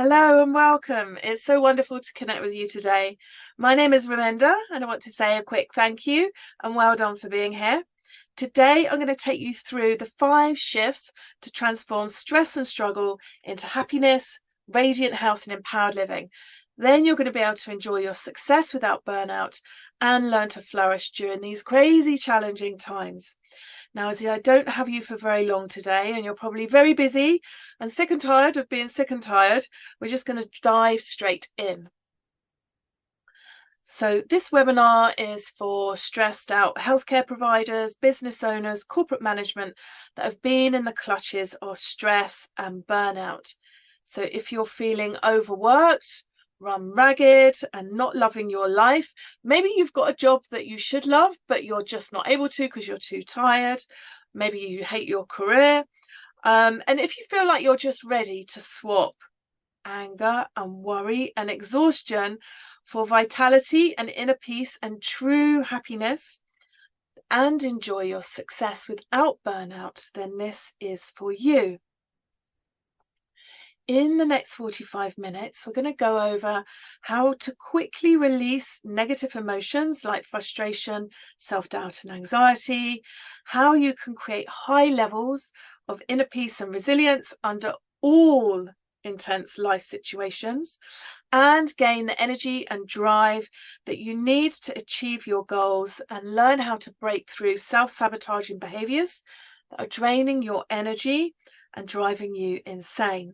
Hello and welcome. It's so wonderful to connect with you today. My name is Ram-Inder and I want to say a quick thank you and well done for being here. Today, I'm going to take you through the 5 shifts to transform stress and struggle into happiness, radiant health and empowered living. Then you're going to be able to enjoy your success without burnout and learn to flourish during these crazy, challenging times. Now, Izzy, I don't have you for very long today, and you're probably very busy and sick and tired of being sick and tired. We're just going to dive straight in. So this webinar is for stressed out healthcare providers, business owners, corporate management that have been in the clutches of stress and burnout. So if you're feeling overworked, run ragged and not loving your life, maybe you've got a job that you should love, but you're just not able to because you're too tired. Maybe you hate your career. And if you feel like you're just ready to swap anger and worry and exhaustion for vitality and inner peace and true happiness, and enjoy your success without burnout, then this is for you. In the next 45 minutes, we're going to go over how to quickly release negative emotions like frustration, self-doubt and anxiety, how you can create high levels of inner peace and resilience under all intense life situations, and gain the energy and drive that you need to achieve your goals and learn how to break through self-sabotaging behaviors that are draining your energy and driving you insane.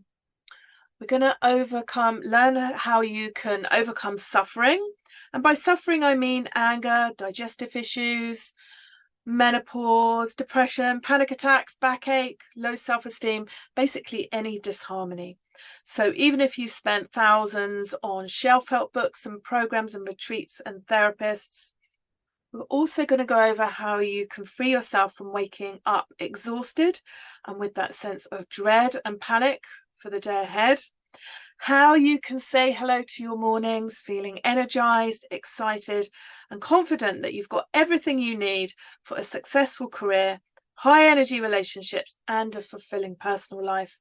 We're going to learn how you can overcome suffering. And by suffering, I mean anger, digestive issues, menopause, depression, panic attacks, backache, low self-esteem, basically any disharmony. So even if you spent thousands on self-help books and programs and retreats and therapists, we're also going to go over how you can free yourself from waking up exhausted and with that sense of dread and panic for the day ahead, how you can say hello to your mornings feeling energized, excited and confident that you've got everything you need for a successful career, high energy relationships and a fulfilling personal life,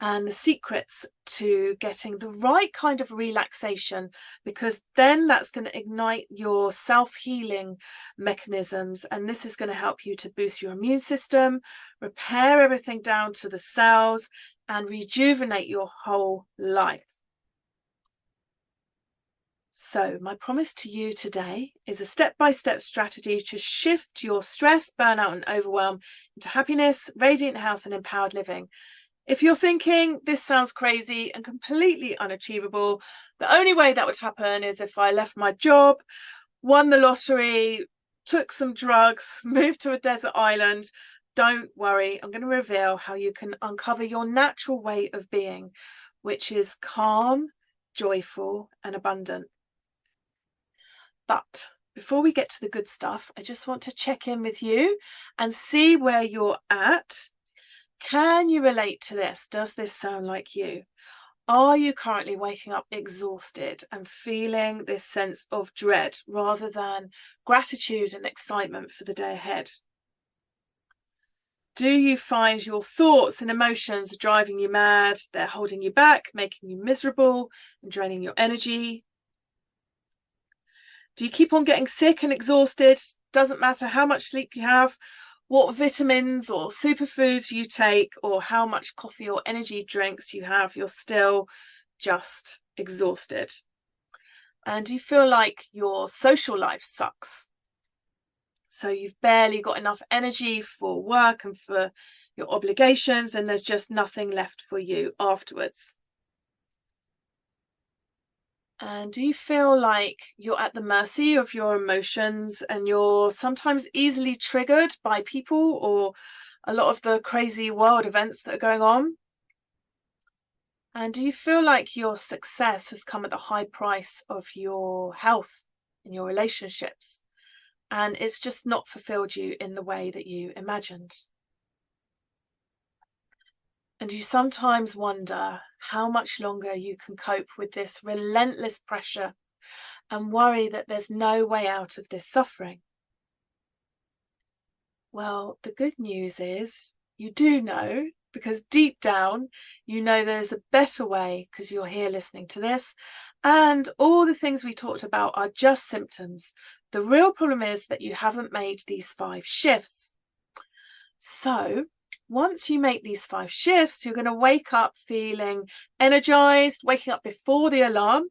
and the secrets to getting the right kind of relaxation, because then that's going to ignite your self-healing mechanisms, and this is going to help you to boost your immune system, repair everything down to the cells and rejuvenate your whole life. So my promise to you today is a step-by-step strategy to shift your stress, burnout and overwhelm into happiness, radiant health and empowered living. If you're thinking this sounds crazy and completely unachievable, the only way that would happen is if I left my job, won the lottery, took some drugs, moved to a desert island, don't worry, I'm going to reveal how you can uncover your natural way of being, which is calm, joyful and abundant. But before we get to the good stuff, I just want to check in with you and see where you're at. Can you relate to this? Does this sound like you? Are you currently waking up exhausted and feeling this sense of dread rather than gratitude and excitement for the day ahead? Do you find your thoughts and emotions are driving you mad? They're holding you back, making you miserable and draining your energy? Do you keep on getting sick and exhausted? Doesn't matter how much sleep you have, what vitamins or superfoods you take, or how much coffee or energy drinks you have, you're still just exhausted. And do you feel like your social life sucks? So you've barely got enough energy for work and for your obligations, and there's just nothing left for you afterwards. And do you feel like you're at the mercy of your emotions and you're sometimes easily triggered by people or a lot of the crazy world events that are going on? And do you feel like your success has come at the high price of your health and your relationships, and it's just not fulfilled you in the way that you imagined? And you sometimes wonder how much longer you can cope with this relentless pressure and worry that there's no way out of this suffering. Well, the good news is you do know, because deep down, you know there's a better way because you're here listening to this. And all the things we talked about are just symptoms. The real problem is that you haven't made these 5 shifts. So once you make these 5 shifts, you're going to wake up feeling energized, waking up before the alarm,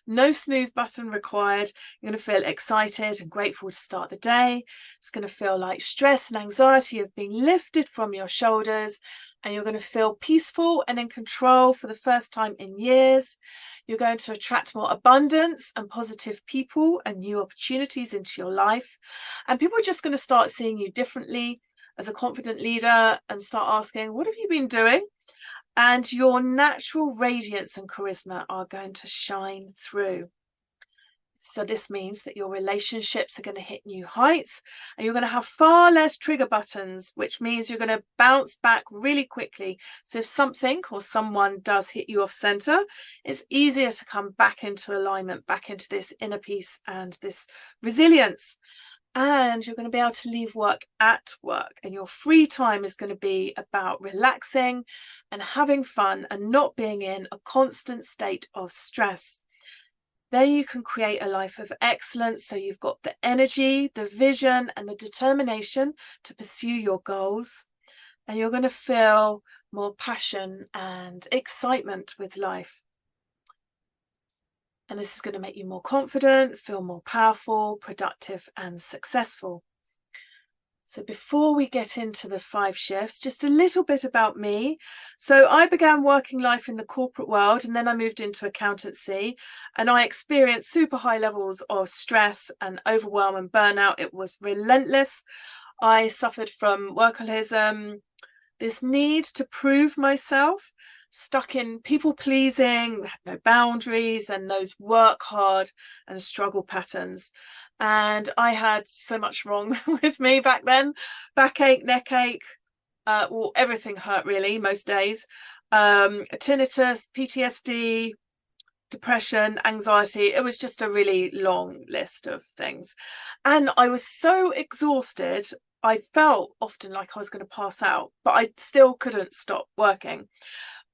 no snooze button required. You're going to feel excited and grateful to start the day. It's going to feel like stress and anxiety have been lifted from your shoulders, and you're going to feel peaceful and in control for the first time in years. You're going to attract more abundance and positive people and new opportunities into your life. And people are just going to start seeing you differently as a confident leader and start asking, what have you been doing? And your natural radiance and charisma are going to shine through. So this means that your relationships are going to hit new heights, and you're going to have far less trigger buttons, which means you're going to bounce back really quickly. So if something or someone does hit you off center, it's easier to come back into alignment, back into this inner peace and this resilience. And you're going to be able to leave work at work, and your free time is going to be about relaxing and having fun and not being in a constant state of stress. Then you can create a life of excellence. So you've got the energy, the vision, and the determination to pursue your goals. And you're going to feel more passion and excitement with life. And this is going to make you more confident, feel more powerful, productive, and successful. So before we get into the 5 shifts, just a little bit about me. So I began working life in the corporate world, and then I moved into accountancy, and I experienced super high levels of stress and overwhelm and burnout. It was relentless. I suffered from workaholism, this need to prove myself, stuck in people pleasing, had no boundaries, and those work hard and struggle patterns. And I had so much wrong with me back then. Backache, neck ache, well, everything hurt really most days. Tinnitus, PTSD, depression, anxiety. It was just a really long list of things. And I was so exhausted. I felt often like I was going to pass out, but I still couldn't stop working.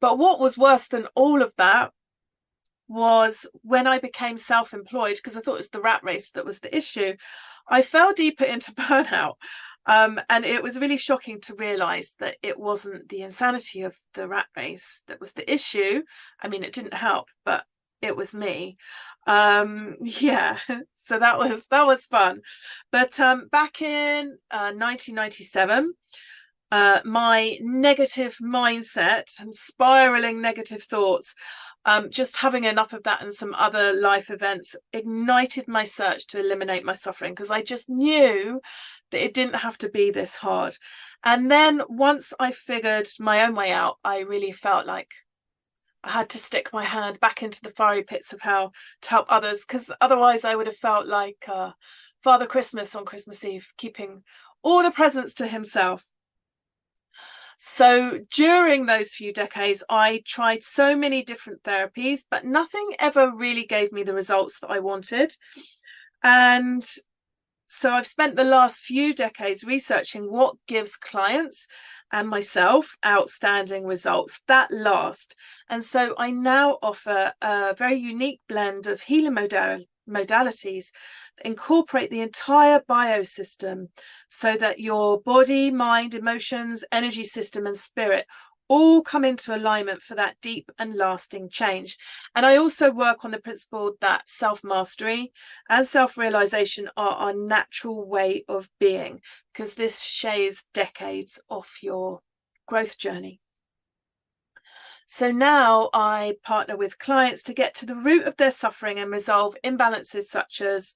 But what was worse than all of that was when I became self-employed, because I thought it was the rat race that was the issue. I fell deeper into burnout. And it was really shocking to realize that it wasn't the insanity of the rat race that was the issue. I mean, it didn't help, but it was me. Yeah, so that was fun. But back in 1997, my negative mindset and spiraling negative thoughts, just having enough of that and some other life events ignited my search to eliminate my suffering, because I just knew that it didn't have to be this hard. And then once I figured my own way out, I really felt like I had to stick my hand back into the fiery pits of hell to help others, because otherwise I would have felt like Father Christmas on Christmas Eve, keeping all the presents to himself. So during those few decades, I tried so many different therapies, but nothing ever really gave me the results that I wanted. And so I've spent the last few decades researching what gives clients and myself outstanding results that last. And so I now offer a very unique blend of healing modalities that incorporate the entire biosystem, so that your body, mind, emotions, energy system, and spirit all come into alignment for that deep and lasting change. And I also work on the principle that self-mastery and self-realization are our natural way of being, because this shaves decades off your growth journey. So now I partner with clients to get to the root of their suffering and resolve imbalances such as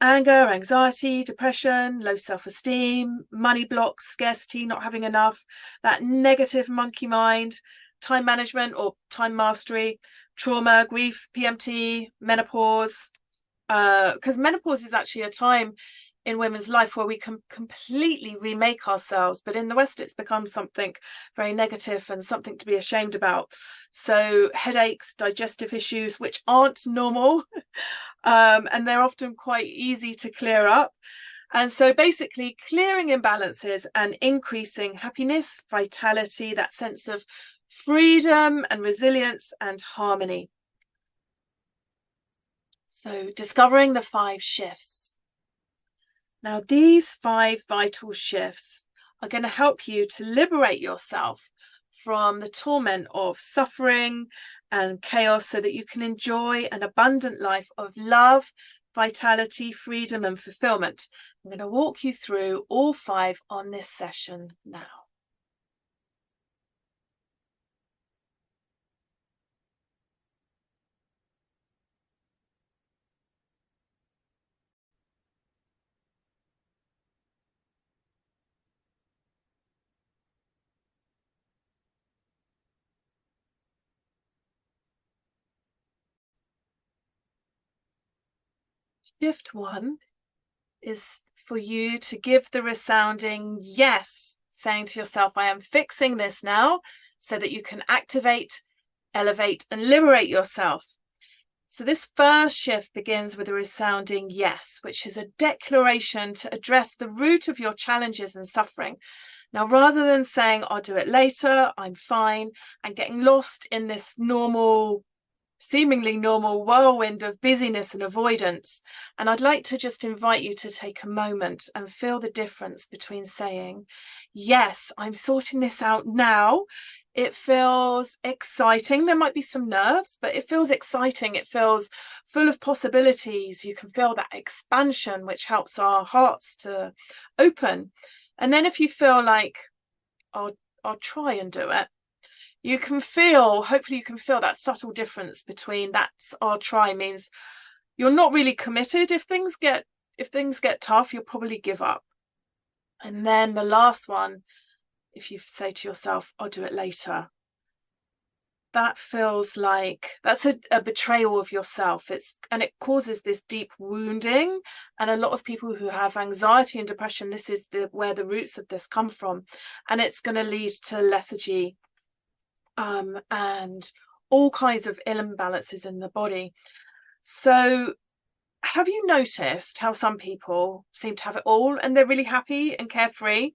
anger, anxiety, depression, low self-esteem, money blocks, scarcity, not having enough, that negative monkey mind, time management or time mastery, trauma, grief, PMT, menopause. Because menopause is actually a time in women's life where we can completely remake ourselves, but in the West it's become something very negative and something to be ashamed about. So headaches, digestive issues, which aren't normal, and they're often quite easy to clear up. And so basically clearing imbalances and increasing happiness, vitality, that sense of freedom and resilience and harmony. So discovering the 5 shifts. Now, these 5 vital shifts are going to help you to liberate yourself from the torment of suffering and chaos so that you can enjoy an abundant life of love, vitality, freedom, and fulfillment. I'm going to walk you through all 5 on this session now. Shift 1 is for you to give the resounding yes, saying to yourself, I am fixing this now, so that you can activate, elevate, and liberate yourself. So this first shift begins with a resounding yes, which is a declaration to address the root of your challenges and suffering. Now, rather than saying, I'll do it later, I'm fine, and getting lost in this seemingly normal whirlwind of busyness and avoidance. And I'd like to just invite you to take a moment and feel the difference between saying, yes, I'm sorting this out now. It feels exciting. There might be some nerves, but it feels exciting. It feels full of possibilities. You can feel that expansion, which helps our hearts to open. And then if you feel like, I'll try and do it, you can feel, hopefully you can feel that subtle difference between I'll try means you're not really committed. If things get tough, you'll probably give up. And then the last one, if you say to yourself, I'll do it later, that feels like that's a betrayal of yourself. And it causes this deep wounding. And a lot of people who have anxiety and depression, this is where the roots of this come from. And it's going to lead to lethargy, and all kinds of ill imbalances in the body. So have you noticed how some people seem to have it all and they're really happy and carefree?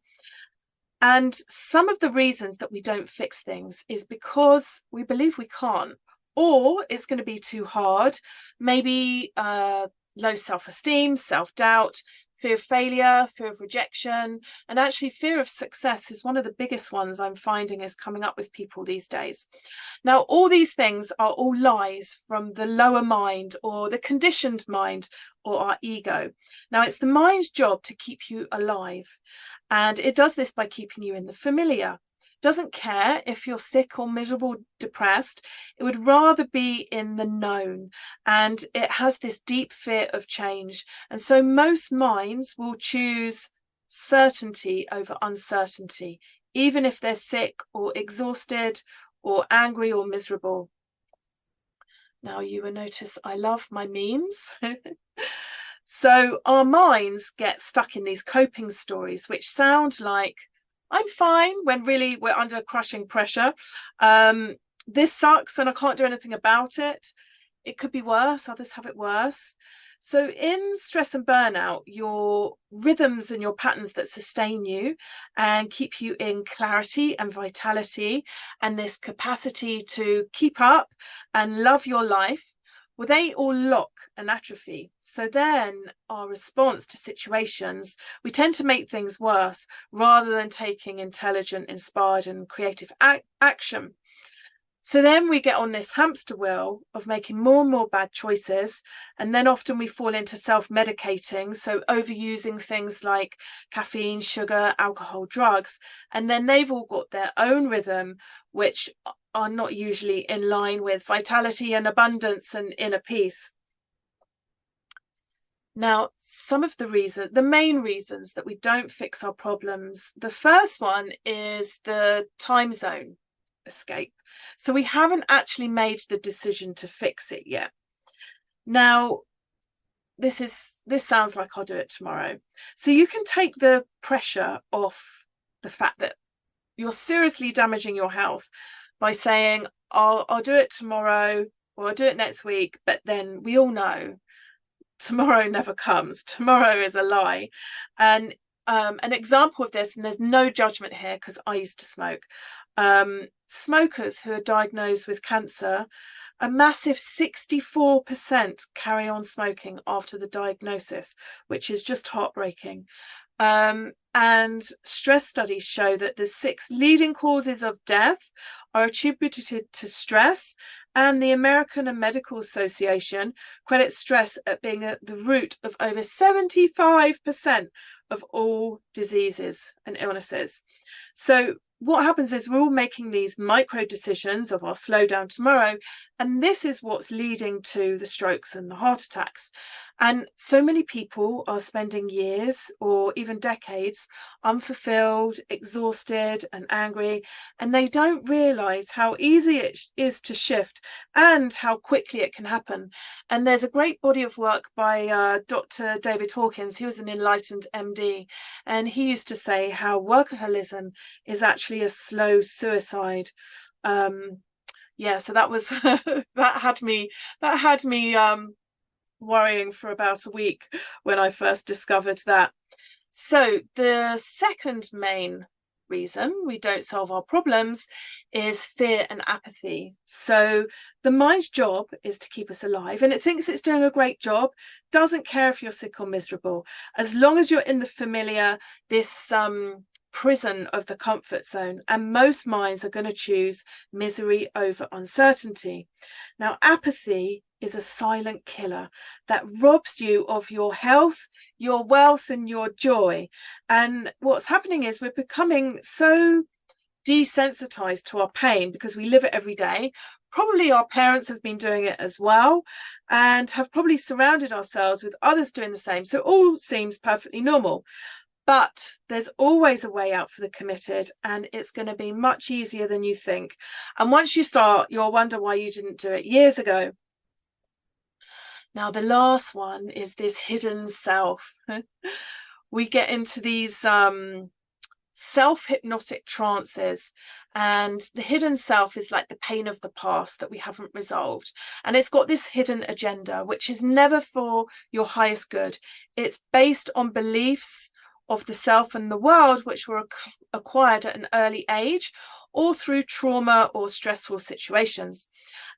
And some of the reasons that we don't fix things is because we believe we can't, or it's going to be too hard, maybe low self-esteem, self-doubt, fear of failure, fear of rejection, and actually fear of success is one of the biggest ones I'm finding is coming up with people these days. Now, all these things are all lies from the lower mind or the conditioned mind or our ego. Now, it's the mind's job to keep you alive, and it does this by keeping you in the familiar. It doesn't care if you're sick or miserable, depressed. It would rather be in the known, and it has this deep fear of change. And so most minds will choose certainty over uncertainty, even if they're sick or exhausted or angry or miserable. Now you will notice I love my memes. So our minds get stuck in these coping stories, which sound like I'm fine when really we're under crushing pressure. This sucks and I can't do anything about it. It could be worse. Others have it worse. So in stress and burnout, your rhythms and your patterns that sustain you and keep you in clarity and vitality and this capacity to keep up and love your life, well, they all lock and atrophy. So then our response to situations, we tend to make things worse rather than taking intelligent, inspired and creative action. So then we get on this hamster wheel of making more and more bad choices. And then often we fall into self-medicating. So overusing things like caffeine, sugar, alcohol, drugs. And then they've all got their own rhythm, which are not usually in line with vitality and abundance and inner peace. Now, some of the main reasons that we don't fix our problems, the first one is the time zone escape. So we haven't actually made the decision to fix it yet. Now, this sounds like I'll do it tomorrow. So you can take the pressure off the fact that you're seriously damaging your health by saying, I'll do it tomorrow or I'll do it next week. But then we all know tomorrow never comes. Tomorrow is a lie. And an example of this, and there's no judgment here because I used to smoke, smokers who are diagnosed with cancer, a massive 64% carry on smoking after the diagnosis, which is just heartbreaking. And stress studies show that the 6 leading causes of death are attributed to stress, and the American Medical Association credits stress at being at the root of over 75% of all diseases and illnesses. So what happens is we're all making these micro decisions of I'll slow down tomorrow, and this is what's leading to the strokes and the heart attacks. And so many people are spending years or even decades unfulfilled, exhausted and angry, and they don't realize how easy it is to shift and how quickly it can happen. And there's a great body of work by Dr. David Hawkins. He was an enlightened MD, and he used to say how workaholism is actually a slow suicide. Yeah, so that was that had me worrying for about a week when I first discovered that. So the second main reason we don't solve our problems is fear and apathy. So the mind's job is to keep us alive, and it thinks it's doing a great job, doesn't care if you're sick or miserable, as long as you're in the familiar, this prison of the comfort zone. And most minds are going to choose misery over uncertainty. Now, apathy is a silent killer that robs you of your health, your wealth, and your joy. And what's happening is we're becoming so desensitized to our pain because we live it every day. Probably our parents have been doing it as well, and have probably surrounded ourselves with others doing the same. So it all seems perfectly normal. But there's always a way out for the committed, and it's going to be much easier than you think. And once you start, you'll wonder why you didn't do it years ago. Now, the last one is this hidden self. We get into these self-hypnotic trances, and the hidden self is like the pain of the past that we haven't resolved, and it's got this hidden agenda which is never for your highest good. It's based on beliefs of the self and the world which were acquired at an early age or through trauma or stressful situations,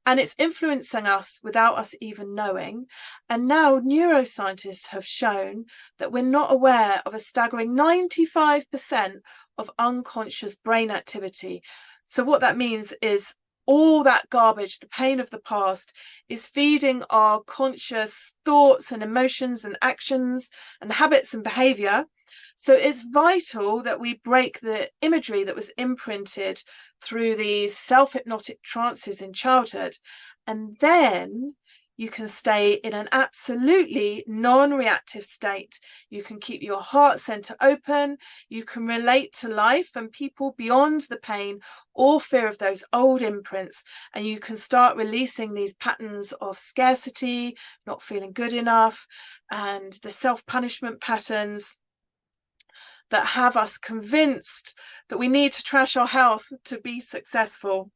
and it's influencing us without us even knowing. And now neuroscientists have shown that we're not aware of a staggering 95% of unconscious brain activity. So what that means is all that garbage, the pain of the past, is feeding our conscious thoughts and emotions and actions and habits and behavior. So it's vital that we break the imagery that was imprinted through these self-hypnotic trances in childhood, and then you can stay in an absolutely non-reactive state. You can keep your heart center open, you can relate to life and people beyond the pain or fear of those old imprints, and you can start releasing these patterns of scarcity, not feeling good enough, and the self-punishment patterns that have us convinced that we need to trash our health to be successful.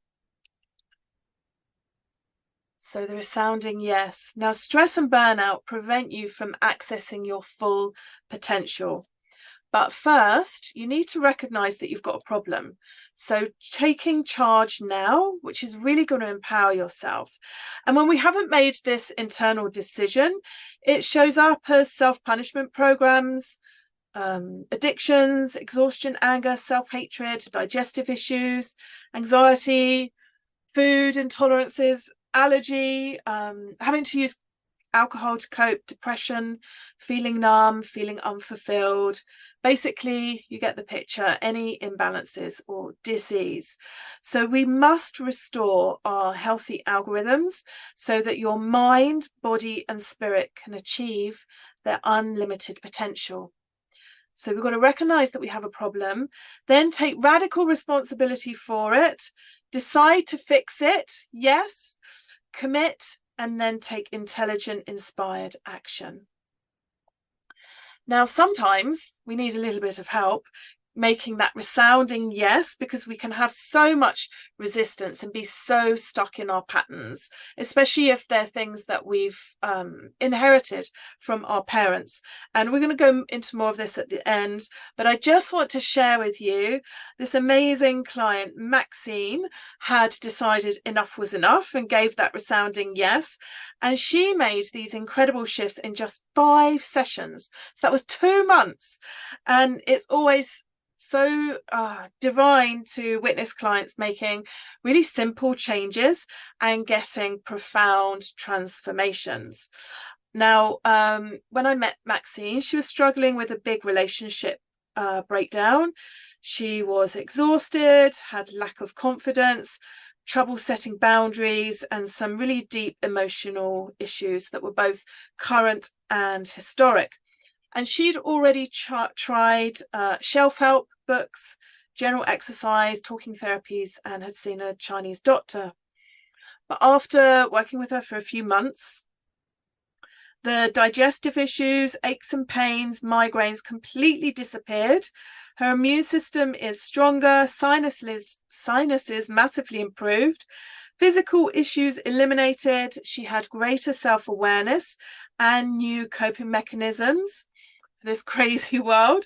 So they're sounding yes. Now, stress and burnout prevent you from accessing your full potential. But first, you need to recognize that you've got a problem. So taking charge now, which is really going to empower yourself. And when we haven't made this internal decision, it shows up as self-punishment programs, addictions, exhaustion, anger, self-hatred, digestive issues, anxiety, food intolerances, allergy, having to use alcohol to cope, depression, feeling numb, feeling unfulfilled. Basically, you get the picture, any imbalances or disease. So we must restore our healthy algorithms so that your mind, body, and spirit can achieve their unlimited potential. So we've got to recognize that we have a problem, then take radical responsibility for it, decide to fix it, yes, commit, and then take intelligent, inspired action. Now, sometimes we need a little bit of help. making that resounding yes, because we can have so much resistance and be so stuck in our patterns, especially if they're things that we've inherited from our parents. And we're going to go into more of this at the end, but I just want to share with you this amazing client, Maxine, had decided enough was enough and gave that resounding yes. And she made these incredible shifts in just 5 sessions. So that was 2 months. And it's always so divine to witness clients making really simple changes and getting profound transformations. Now, when I met Maxine, she was struggling with a big relationship breakdown. She was exhausted, had lack of confidence, trouble setting boundaries, and some really deep emotional issues that were both current and historic. And she'd already tried self-help books, general exercise, talking therapies, and had seen a Chinese doctor. But after working with her for a few months, the digestive issues, aches and pains, migraines completely disappeared. Her immune system is stronger, sinuses massively improved, physical issues eliminated. She had greater self-awareness and new coping mechanisms for this crazy world.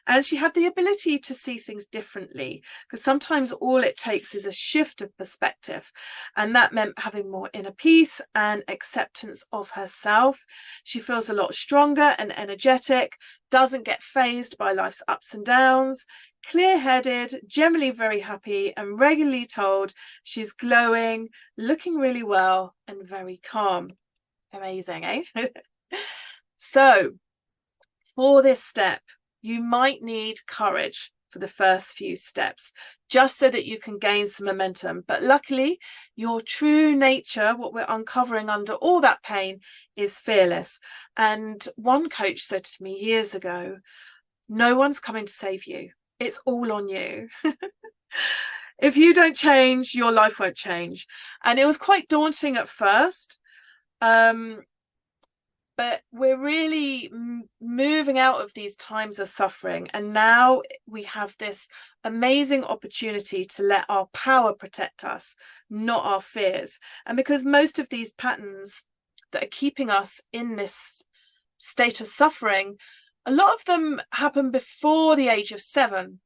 And she had the ability to see things differently, because sometimes all it takes is a shift of perspective. And that meant having more inner peace and acceptance of herself. She feels a lot stronger and energetic, doesn't get fazed by life's ups and downs, clear-headed, generally very happy, and regularly told she's glowing, looking really well, and very calm. Amazing, eh? So for this step, you might need courage for the first few steps, just so that you can gain some momentum. But luckily, your true nature, what we're uncovering under all that pain, is fearless. And one coach said to me years ago, no one's coming to save you. It's all on you. If you don't change, your life won't change. And it was quite daunting at first. But we're really moving out of these times of suffering. And now we have this amazing opportunity to let our power protect us, not our fears. And because most of these patterns that are keeping us in this state of suffering, a lot of them happen before the age of 7.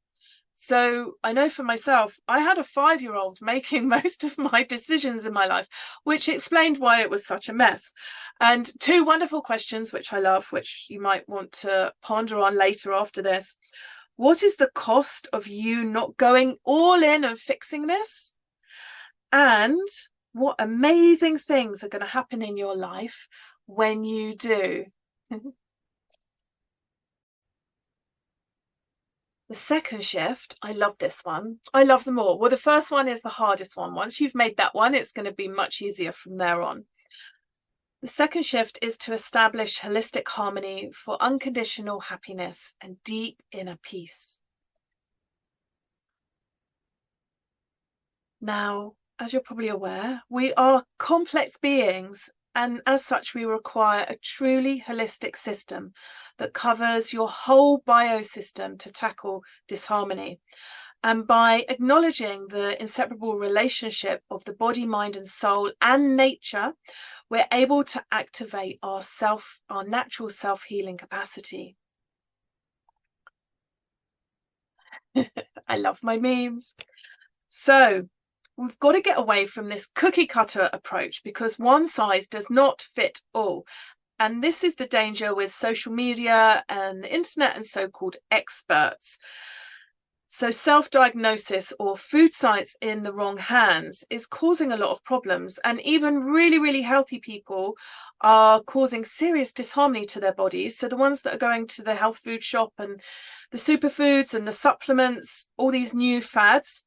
So I know for myself, I had a 5-year-old making most of my decisions in my life, which explained why it was such a mess. And 2 wonderful questions, which I love, which you might want to ponder on later after this. What is the cost of you not going all in and fixing this? And what amazing things are going to happen in your life when you do? The second shift, I love this one. I love them all. Well, the first one is the hardest one. Once you've made that one, it's going to be much easier from there on. The second shift is to establish holistic harmony for unconditional happiness and deep inner peace. Now, as you're probably aware, we are complex beings, and as such, we require a truly holistic system that covers your whole biosystem to tackle disharmony. And by acknowledging the inseparable relationship of the body, mind, and soul and nature, we're able to activate our natural self-healing capacity. I love my memes. So we've got to get away from this cookie cutter approach, because one size does not fit all. And this is the danger with social media and the internet and so-called experts. So self-diagnosis or food science in the wrong hands is causing a lot of problems. And even really, really healthy people are causing serious disharmony to their bodies. So the ones that are going to the health food shop and the superfoods and the supplements, all these new fads,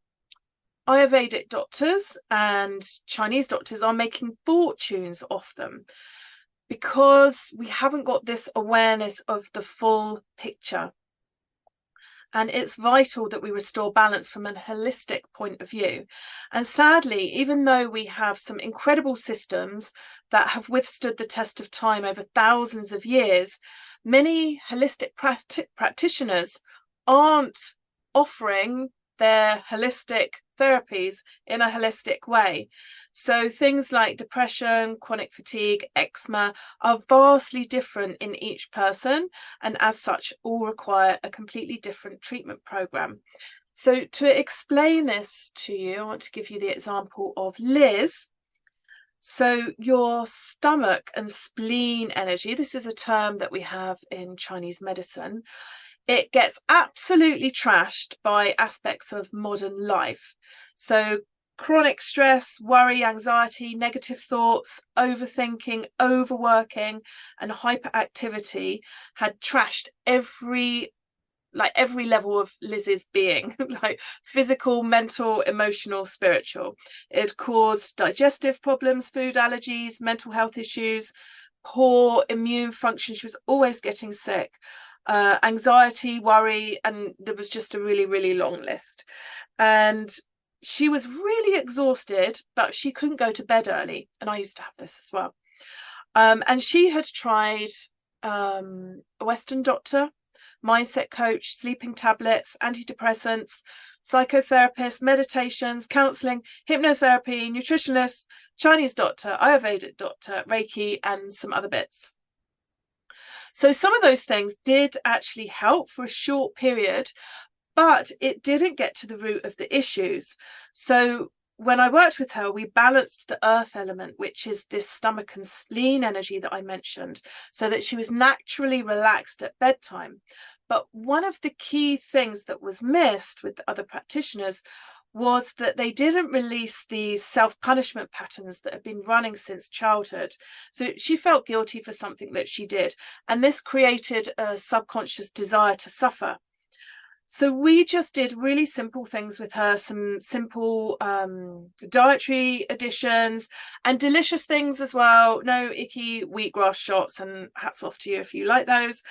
Ayurvedic doctors and Chinese doctors are making fortunes off them, because we haven't got this awareness of the full picture. And it's vital that we restore balance from a holistic point of view. And sadly, even though we have some incredible systems that have withstood the test of time over thousands of years, many holistic practitioners aren't offering their holistic therapies in a holistic way. So things like depression, chronic fatigue, eczema are vastly different in each person, and as such all require a completely different treatment program. So to explain this to you, I want to give you the example of Liz. So your stomach and spleen energy, this is a term that we have in Chinese medicine, it gets absolutely trashed by aspects of modern life. So chronic stress, worry, anxiety, negative thoughts, overthinking, overworking, and hyperactivity had trashed every level of Liz's being, like physical, mental, emotional, spiritual. It caused digestive problems, food allergies, mental health issues, poor immune function. She was always getting sick. Anxiety, worry, and there was just a really, really long list. And she was really exhausted, but she couldn't go to bed early. And I used to have this as well. And she had tried a Western doctor, mindset coach, sleeping tablets, antidepressants, psychotherapists, meditations, counseling, hypnotherapy, nutritionists, Chinese doctor, Ayurvedic doctor, Reiki, and some other bits. So some of those things did actually help for a short period, but it didn't get to the root of the issues. So when I worked with her, we balanced the earth element, which is this stomach and spleen energy that I mentioned, so that she was naturally relaxed at bedtime. But one of the key things that was missed with the other practitioners was that they didn't release these self-punishment patterns that have been running since childhood. So she felt guilty for something that she did, and this created a subconscious desire to suffer. So we just did really simple things with her, some simple dietary additions and delicious things as well. No icky wheatgrass shots, and hats off to you if you like those.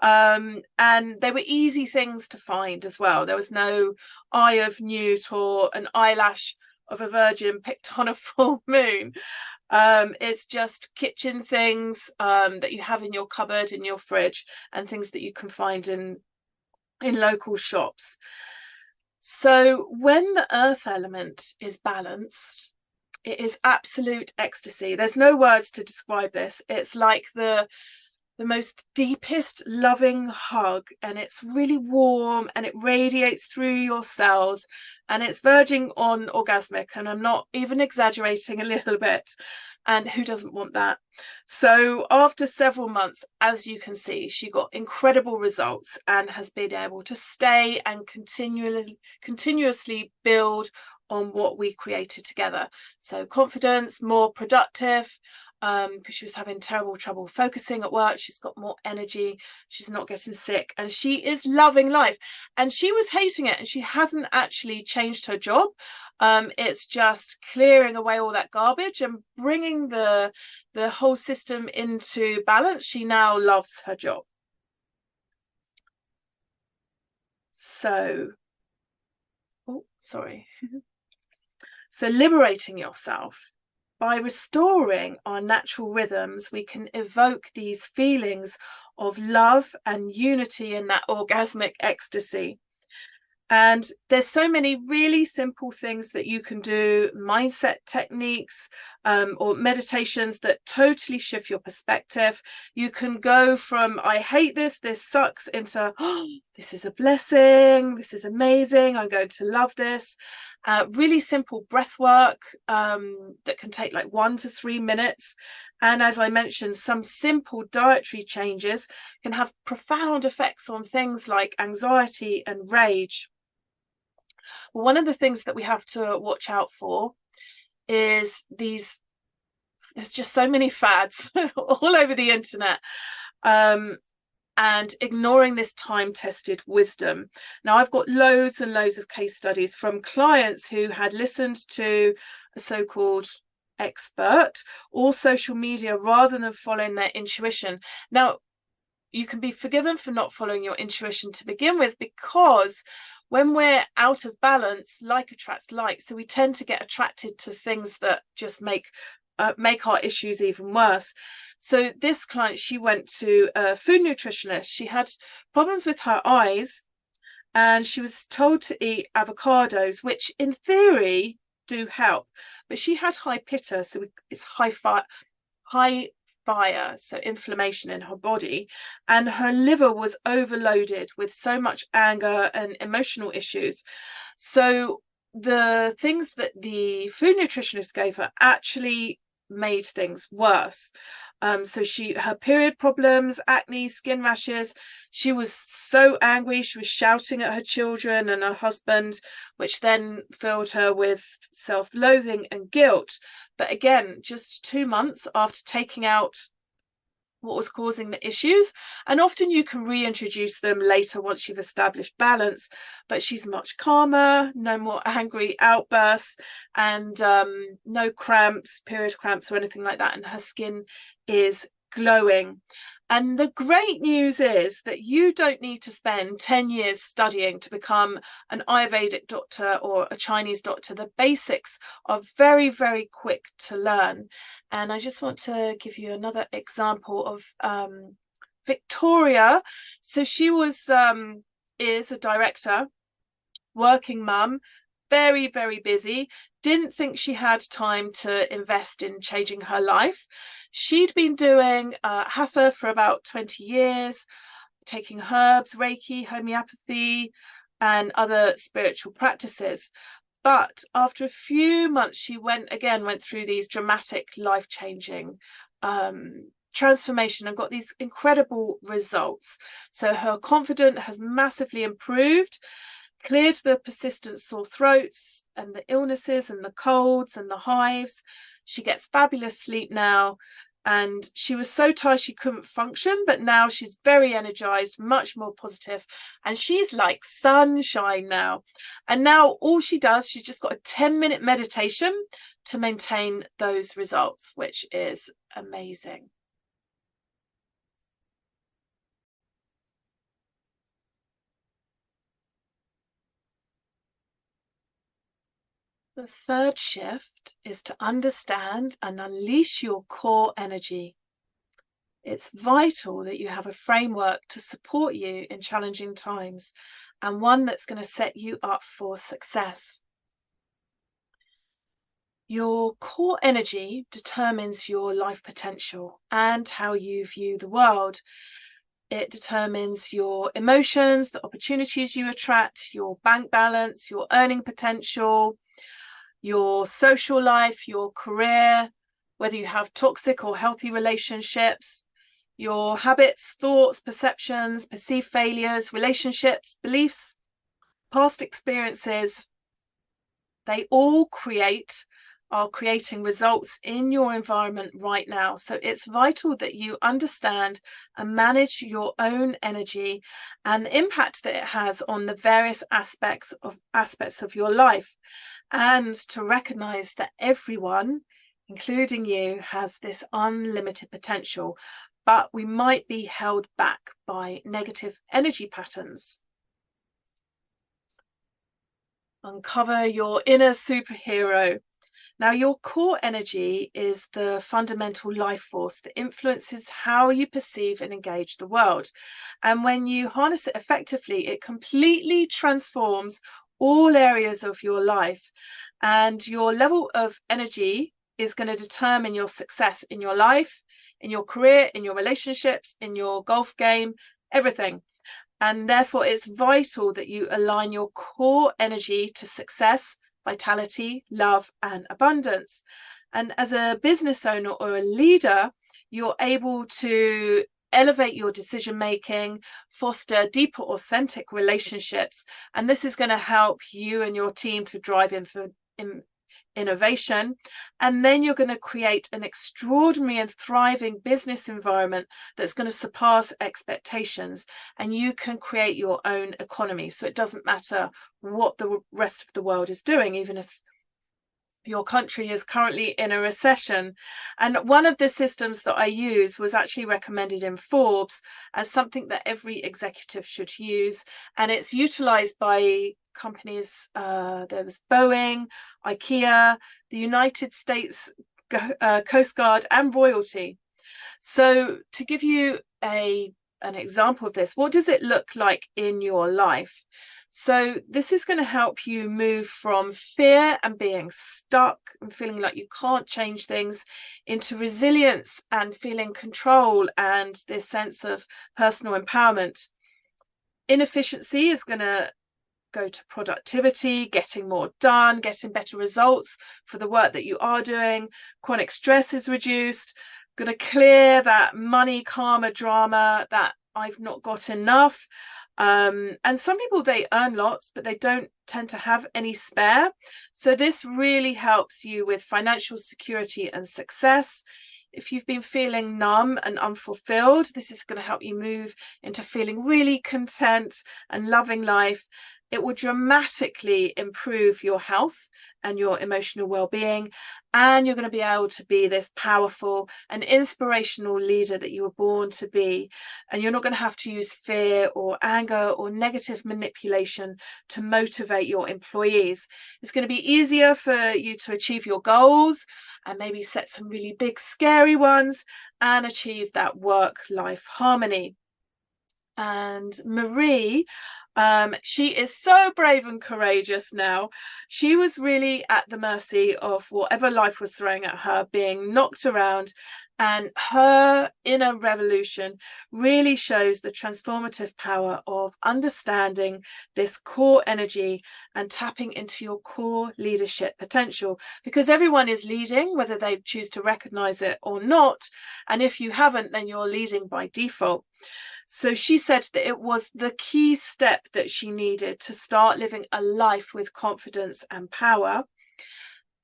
And they were easy things to find as well. There was no eye of newt or an eyelash of a virgin picked on a full moon. It's just kitchen things that you have in your cupboard, in your fridge, and things that you can find in local shops. So when the earth element is balanced, it is absolute ecstasy. There's no words to describe this. It's like the most deepest loving hug, and it's really warm and it radiates through your cells, and it's verging on orgasmic, and I'm not even exaggerating a little bit. And who doesn't want that? So after several months, as you can see, she got incredible results and has been able to stay and continuously build on what we created together. So confidence, more productive, because she was having terrible trouble focusing at work. She's got more energy, she's not getting sick, and she is loving life. And she was hating it, and she hasn't actually changed her job. It's just clearing away all that garbage and bringing the whole system into balance. She now loves her job. So, oh, sorry. So liberating yourself. By restoring our natural rhythms, we can evoke these feelings of love and unity in that orgasmic ecstasy. And there's so many really simple things that you can do, mindset techniques or meditations that totally shift your perspective. You can go from I hate this sucks into oh, this is a blessing, this is amazing, I'm going to love this. Really simple breath work that can take like 1 to 3 minutes. And as I mentioned, some simple dietary changes can have profound effects on things like anxiety and rage. One of the things that we have to watch out for is there's just so many fads all over the internet, and ignoring this time-tested wisdom. Now, I've got loads and loads of case studies from clients who had listened to a so-called expert or social media rather than following their intuition. Now, you can be forgiven for not following your intuition to begin with, because when we're out of balance, like attracts like. So we tend to get attracted to things that just make our issues even worse. So this client, she went to a food nutritionist. She had problems with her eyes, and she was told to eat avocados, which in theory do help, but she had high pitta, so it's high fire, so inflammation in her body, and her liver was overloaded with so much anger and emotional issues. So the things that the food nutritionist gave her actually made things worse. So her period problems, acne, skin rashes, she was so angry, she was shouting at her children and her husband, which then filled her with self-loathing and guilt. But again, just 2 months after taking out what was causing the issues, and often you can reintroduce them later once you've established balance, but she's much calmer, no more angry outbursts, and no cramps, period cramps or anything like that, and her skin is glowing. And the great news is that you don't need to spend 10 years studying to become an Ayurvedic doctor or a Chinese doctor. The basics are very, very quick to learn. And I just want to give you another example of Victoria. So she is a director, working mum, very, very busy, didn't think she had time to invest in changing her life. She'd been doing hatha for about 20 years, taking herbs, Reiki, homeopathy, and other spiritual practices. But after a few months, she went through these dramatic, life-changing transformation and got these incredible results. So her confidence has massively improved, cleared the persistent sore throats and the illnesses and the colds and the hives. She gets fabulous sleep now, and she was so tired she couldn't function, but now she's very energized, much more positive, and she's like sunshine now. And now all she does, she's just got a 10-minute meditation to maintain those results, which is amazing. The third shift is to understand and unleash your core energy. It's vital that you have a framework to support you in challenging times, and one that's going to set you up for success. Your core energy determines your life potential and how you view the world. It determines your emotions, the opportunities you attract, your bank balance, your earning potential, your social life, your career, whether you have toxic or healthy relationships, your habits, thoughts, perceptions, perceived failures, relationships, beliefs, past experiences. They all are creating results in your environment right now. So it's vital that you understand and manage your own energy and the impact that it has on the various aspects of your life, and to recognize that everyone, including you, has this unlimited potential, but we might be held back by negative energy patterns. Uncover your inner superhero. Now, your core energy is the fundamental life force that influences how you perceive and engage the world. And when you harness it effectively, it completely transforms all areas of your life, and your level of energy is going to determine your success in your life, in your career, in your relationships, in your golf game, everything. And therefore it's vital that you align your core energy to success, vitality, love, and abundance. And as a business owner or a leader, you're able to elevate your decision making, foster deeper, authentic relationships, and this is going to help you and your team to drive innovation. And then you're going to create an extraordinary and thriving business environment that's going to surpass expectations, and you can create your own economy. So it doesn't matter what the rest of the world is doing, even if your country is currently in a recession. And one of the systems that I use was actually recommended in Forbes as something that every executive should use, and it's utilized by companies. There was Boeing, IKEA, the United States Coast Guard, and royalty. So to give you an example of this, what does it look like in your life? So this is going to help you move from fear and being stuck and feeling like you can't change things into resilience and feeling control and this sense of personal empowerment. Inefficiency is going to go to productivity, getting more done, getting better results for the work that you are doing. Chronic stress is reduced, going to clear that money karma drama that I've not got enough. And some people, they earn lots, but they don't tend to have any spare. So this really helps you with financial security and success. If you've been feeling numb and unfulfilled, this is going to help you move into feeling really content and loving life. It will dramatically improve your health and your emotional well-being, and you're going to be able to be this powerful and inspirational leader that you were born to be. And you're not going to have to use fear or anger or negative manipulation to motivate your employees. It's going to be easier for you to achieve your goals and maybe set some really big scary ones and achieve that work-life harmony. And Marie, she is so brave and courageous now. She was really at the mercy of whatever life was throwing at her, being knocked around, and her inner revolution really shows the transformative power of understanding this core energy and tapping into your core leadership potential, because everyone is leading, whether they choose to recognize it or not. And if you haven't, then you're leading by default. So she said that it was the key step that she needed to start living a life with confidence and power.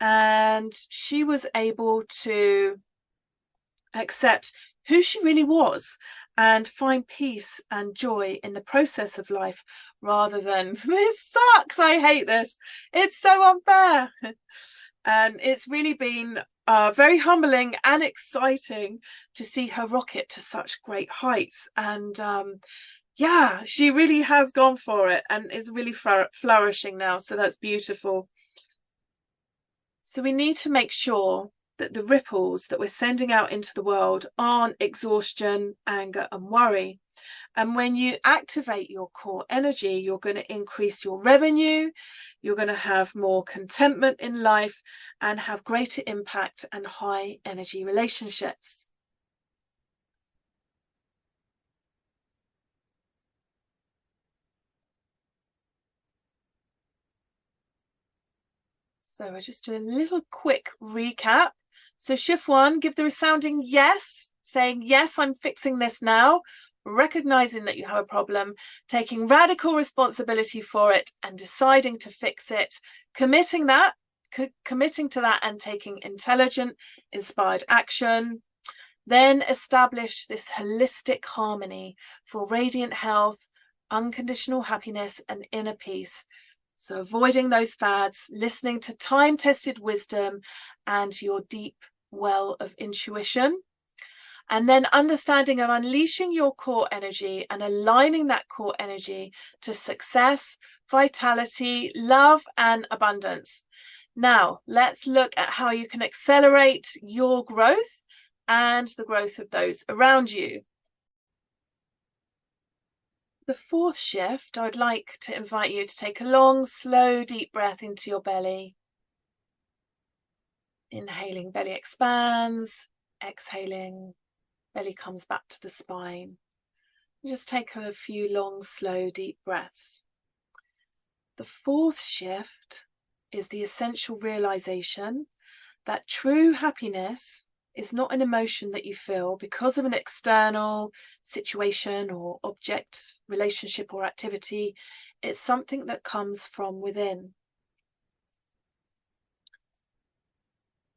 And she was able to accept who she really was and find peace and joy in the process of life, rather than, this sucks, I hate this, it's so unfair. And it's really been very humbling and exciting to see her rocket to such great heights. And yeah, she really has gone for it and is really flourishing now. So that's beautiful. So we need to make sure that the ripples that we're sending out into the world aren't exhaustion, anger, and worry. And when you activate your core energy, you're going to increase your revenue, you're going to have more contentment in life, and have greater impact and high energy relationships. So I'll just do a little quick recap. So shift 1, give the resounding yes, saying, yes, I'm fixing this now, recognizing that you have a problem, taking radical responsibility for it and deciding to fix it, committing to that and taking intelligent, inspired action. Then establish this holistic harmony for radiant health, unconditional happiness, and inner peace. So avoiding those fads, listening to time-tested wisdom and your deep well of intuition. And then understanding and unleashing your core energy and aligning that core energy to success, vitality, love, and abundance. Now, let's look at how you can accelerate your growth and the growth of those around you. The 4th shift, I'd like to invite you to take a long, slow, deep breath into your belly. Inhaling, belly expands. Exhaling, belly comes back to the spine. Just take a few long, slow, deep breaths. The 4th shift is the essential realization that true happiness is not an emotion that you feel because of an external situation or object, relationship, or activity. It's something that comes from within.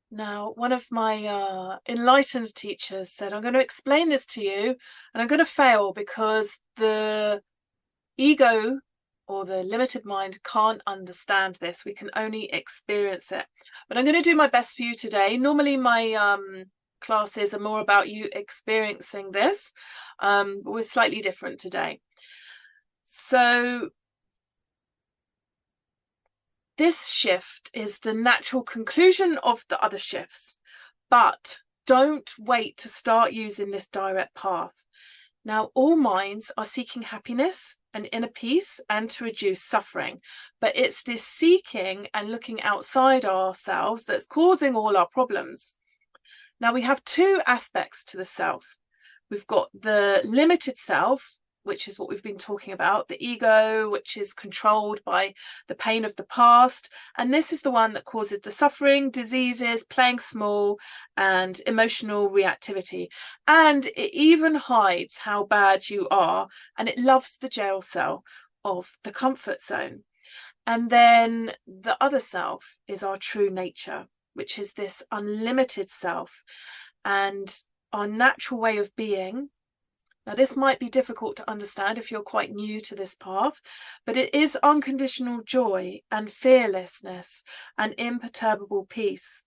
Now, one of my enlightened teachers said, I'm going to explain this to you and I'm going to fail because the ego or the limited mind can't understand this. We can only experience it. But I'm going to do my best for you today. Normally my classes are more about you experiencing this, but we're slightly different today. So this shift is the natural conclusion of the other shifts, but don't wait to start using this direct path. Now, all minds are seeking happiness and inner peace and to reduce suffering, but it's this seeking and looking outside ourselves that's causing all our problems. Now, we have two aspects to the self. We've got the limited self, which is what we've been talking about, the ego, which is controlled by the pain of the past. And this is the one that causes the suffering, diseases, playing small, and emotional reactivity. And it even hides how bad you are, and it loves the jail cell of the comfort zone. And then the other self is our true nature, which is this unlimited self and our natural way of being. Now, this might be difficult to understand if you're quite new to this path, but it is unconditional joy and fearlessness and imperturbable peace.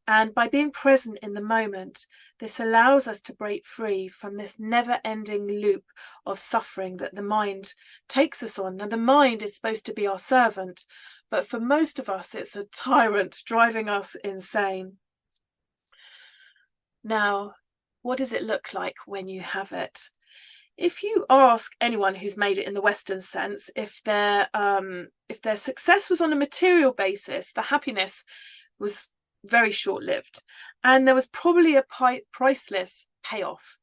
And by being present in the moment, this allows us to break free from this never-ending loop of suffering that the mind takes us on. Now, the mind is supposed to be our servant, but for most of us, it's a tyrant driving us insane. Now, what does it look like when you have it? If you ask anyone who's made it in the Western sense, if their success was on a material basis, the happiness was very short-lived, and there was probably a priceless payoff.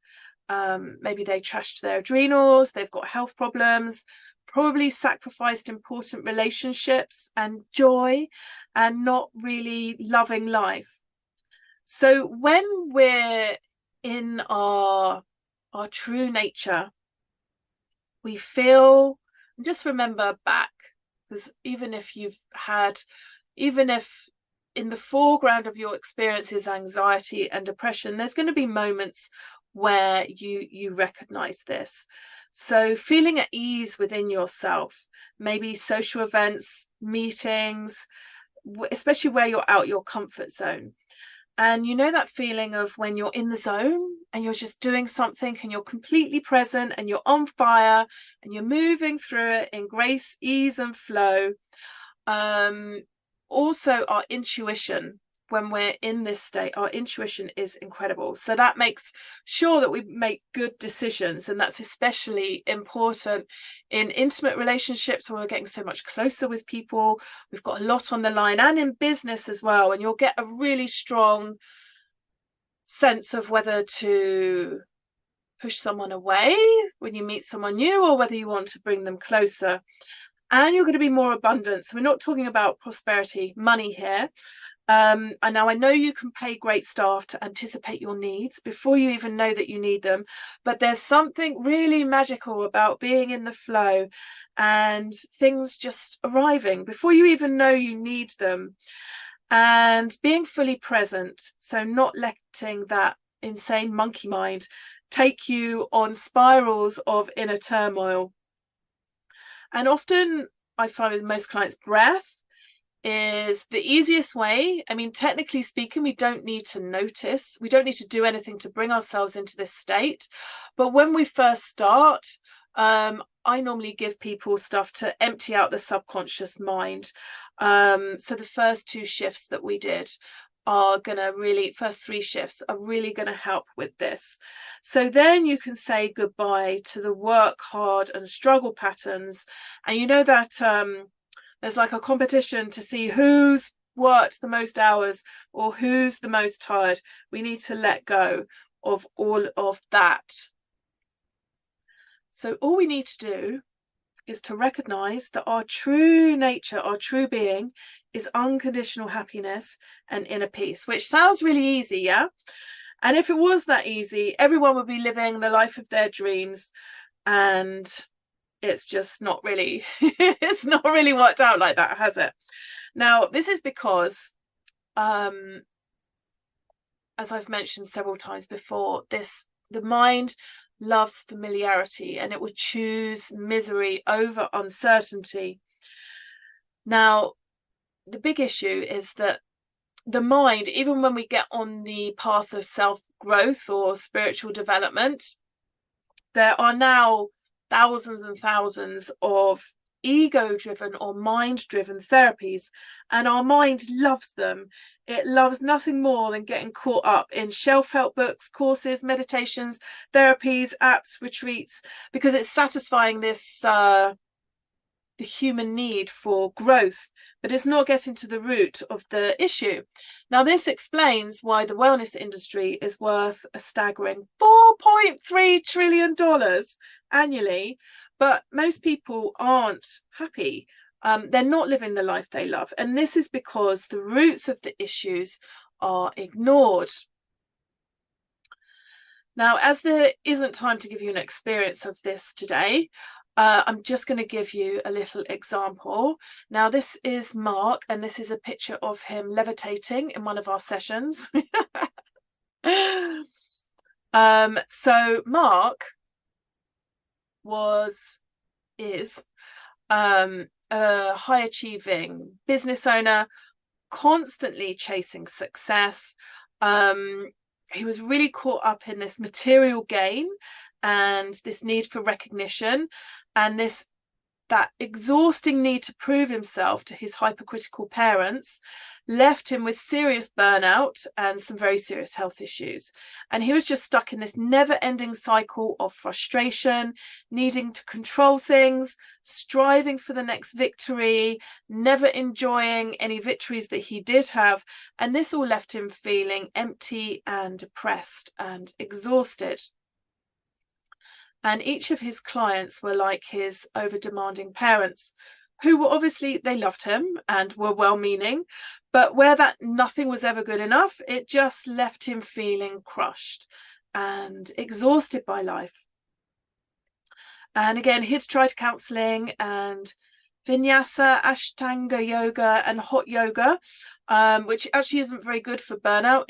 Maybe they trashed their adrenals, they've got health problems, probably sacrificed important relationships and joy, and not really loving life. So when we're in our true nature, we feel, just remember back, because even if in the foreground of your experience is anxiety and depression, there's going to be moments where you recognize this. So feeling at ease within yourself, maybe social events, meetings, especially where you're out your comfort zone. And you know that feeling of when you're in the zone and you're just doing something and you're completely present and you're on fire and you're moving through it in grace, ease and flow. Also, our intuition, when we're in this state, our intuition is incredible. So that makes sure that we make good decisions. And that's especially important in intimate relationships where we're getting so much closer with people. We've got a lot on the line, and in business as well. And you'll get a really strong sense of whether to push someone away when you meet someone new or whether you want to bring them closer. And you're going to be more abundant. So we're not talking about prosperity, money here. And now I know you can pay great staff to anticipate your needs before you even know that you need them, but there's something really magical about being in the flow and things just arriving before you even know you need them, and being fully present. So not letting that insane monkey mind take you on spirals of inner turmoil. And often I find with most clients, breath is the easiest way. I mean, technically speaking, we don't need to notice, we don't need to do anything to bring ourselves into this state. But when we first start, I normally give people stuff to empty out the subconscious mind. So the first 2 shifts that we did are gonna really, first 3 shifts are really gonna help with this. So then you can say goodbye to the work hard and struggle patterns. And you know that there's like a competition to see who's worked the most hours or who's the most tired. We need to let go of all of that. So all we need to do is to recognize that our true nature, our true being, is unconditional happiness and inner peace, which sounds really easy, yeah? And if it was that easy, everyone would be living the life of their dreams, and it's just not really, it's not really worked out like that, has it? Now, this is because, as I've mentioned several times before, the mind loves familiarity, and it would choose misery over uncertainty. Now, the big issue is that the mind, even when we get on the path of self-growth or spiritual development, there are now thousands and thousands of ego-driven or mind-driven therapies and our mind loves them. It loves nothing more than getting caught up in self-help books, courses, meditations, therapies, apps, retreats, because it's satisfying this the human need for growth, but it's not getting to the root of the issue. Now, this explains why the wellness industry is worth a staggering $4.3 trillion annually, but most people aren't happy. They're not living the life they love. And this is because the roots of the issues are ignored. Now, as there isn't time to give you an experience of this today, I'm just going to give you a little example. Now, this is Mark, and this is a picture of him levitating in one of our sessions. So Mark is a high achieving business owner, constantly chasing success. He was really caught up in this material gain and this need for recognition, and that exhausting need to prove himself to his hypercritical parents left him with serious burnout and some very serious health issues. And he was just stuck in this never-ending cycle of frustration, needing to control things, striving for the next victory, never enjoying any victories that he did have. And this all left him feeling empty and depressed and exhausted. And each of his clients were like his over-demanding parents, who were obviously, they loved him and were well-meaning, but where that nothing was ever good enough, it just left him feeling crushed and exhausted by life. And again, he'd tried counseling and vinyasa, ashtanga yoga and hot yoga, which actually isn't very good for burnout.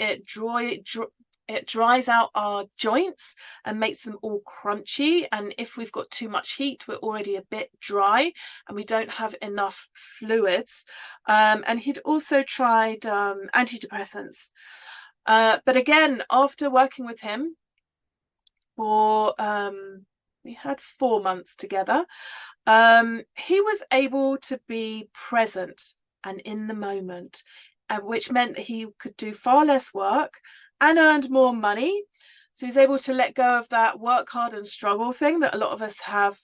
It dries out our joints and makes them all crunchy. And if we've got too much heat, we're already a bit dry and we don't have enough fluids. And he'd also tried antidepressants. But again, after working with him for, we had 4 months together, he was able to be present and in the moment, which meant that he could do far less work and earned more money. So he was able to let go of that work hard and struggle thing that a lot of us have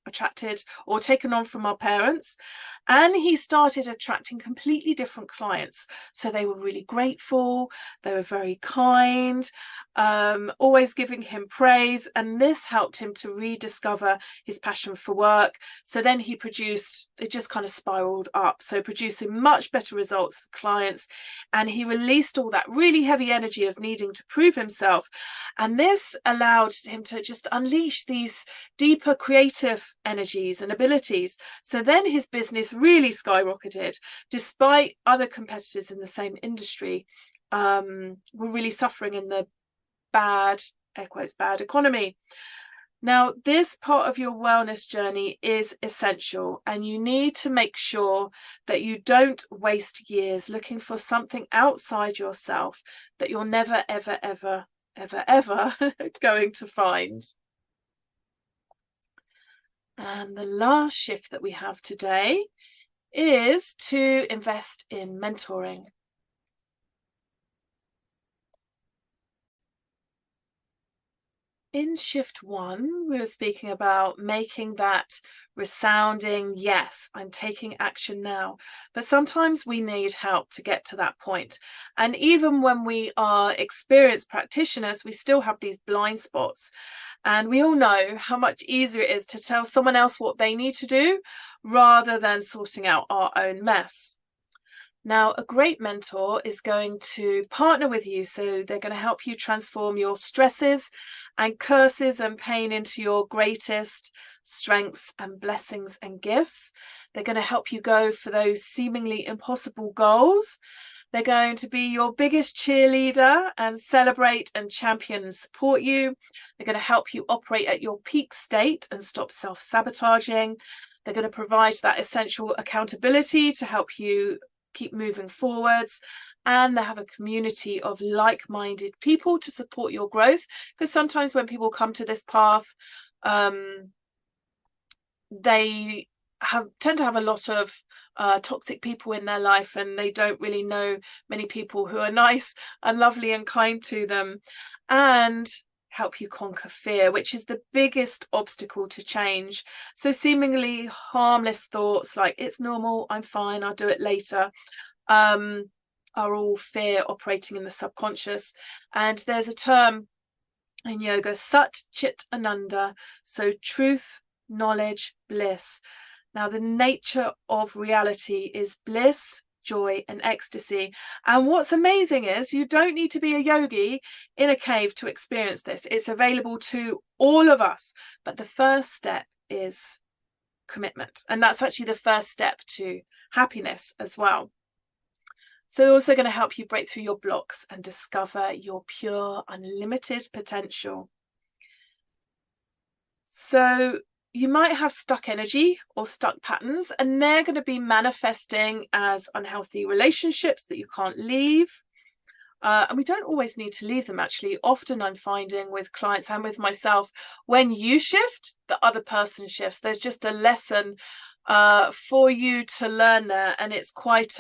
attracted or taken on from our parents. And he started attracting completely different clients. So they were really grateful, they were very kind, always giving him praise. And this helped him to rediscover his passion for work. So then he produced, it just kind of spiraled up. So producing much better results for clients. And he released all that really heavy energy of needing to prove himself. And this allowed him to just unleash these deeper creative energies and abilities. So then his business really skyrocketed, despite other competitors in the same industry were really suffering in the bad, air quotes, bad economy. Now, this part of your wellness journey is essential, and you need to make sure that you don't waste years looking for something outside yourself that you're never, ever, ever, ever, ever going to find. And the last shift that we have today is to invest in mentoring. In shift 1, we were speaking about making that resounding, yes, I'm taking action now. But sometimes we need help to get to that point. And even when we are experienced practitioners, we still have these blind spots. And we all know how much easier it is to tell someone else what they need to do rather than sorting out our own mess. Now, a great mentor is going to partner with you. So they're going to help you transform your stresses and curses and pain into your greatest strengths and blessings and gifts. They're going to help you go for those seemingly impossible goals. They're going to be your biggest cheerleader and celebrate and champion and support you. They're going to help you operate at your peak state and stop self-sabotaging. They're going to provide that essential accountability to help you keep moving forwards. And they have a community of like-minded people to support your growth, because sometimes when people come to this path, they tend to have a lot of toxic people in their life, and they don't really know many people who are nice and lovely and kind to them, and help you conquer fear, which is the biggest obstacle to change. So seemingly harmless thoughts like it's normal, I'm fine, I'll do it later, are all fear operating in the subconscious. And there's a term in yoga, Sat Chit Ananda, so truth, knowledge, bliss. Now the nature of reality is bliss, joy and ecstasy. And what's amazing is you don't need to be a yogi in a cave to experience this. It's available to all of us, but the first step is commitment, and that's actually the first step to happiness as well. So also going to help you break through your blocks and discover your pure, unlimited potential. So you might have stuck energy or stuck patterns, and they're going to be manifesting as unhealthy relationships that you can't leave. And we don't always need to leave them, actually. Often I'm finding with clients and with myself, when you shift, the other person shifts. There's just a lesson for you to learn there, and it's quite